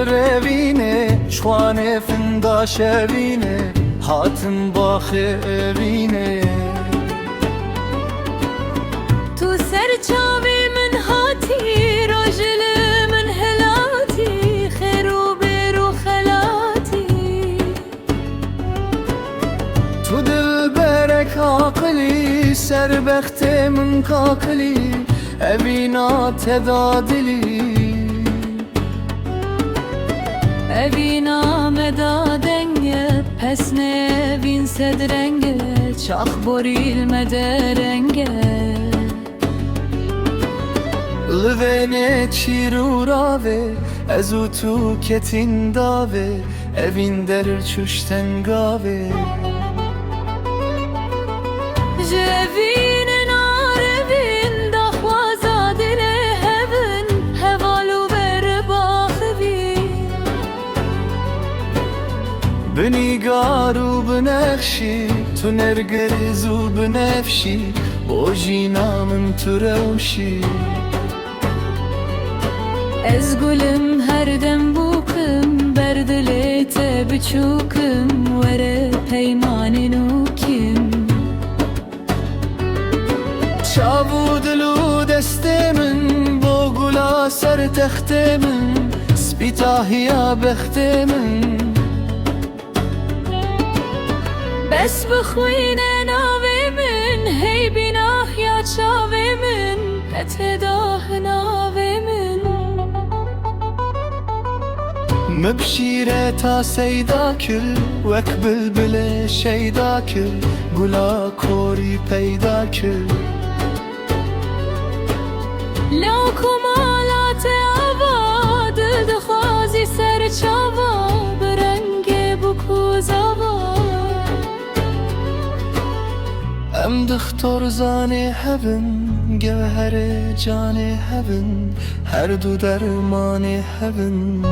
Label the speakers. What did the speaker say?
Speaker 1: رevine Çuane fında şevine Hatın baxı evine
Speaker 2: Tu serçavê min hatî rojilê min helatî xêr û bêr û xelatî
Speaker 1: Tu dilberek akılî Serbextê min kakilî Evîna teda dilî
Speaker 2: Evîna me da denge pes ne evîn sedrenge Çax borîl me de renge
Speaker 1: Li vênê çîr û ravê Ez û tu ketin davê Evîn derçûşten gavê
Speaker 2: Ji evînên arevîn daxwaza dilê hevin Heval û berbaxivî
Speaker 1: Binîgar û binexşî Tu nergiz û binefşî Bo jîna min tu rewşî
Speaker 2: Ez gulim her dem bukim ber dilê te biçûkim Were peymanê nû kim
Speaker 1: Çav û dil û destê min Bo gula ser textê min Spîtahiya bextê min
Speaker 2: Bes bixwîne navê min Hey bînah ya çavê min Peteda hinavê min
Speaker 1: Mibşîre ta seyda kir Wek bilbilê şeyda kir Gula korî peyda kir
Speaker 2: Law ku malatê ava Dil dixwazî ser çava Bi rengê bû zava
Speaker 1: Em dixtor zanê hevin Gevherê canê hevin Her du dermanê hevin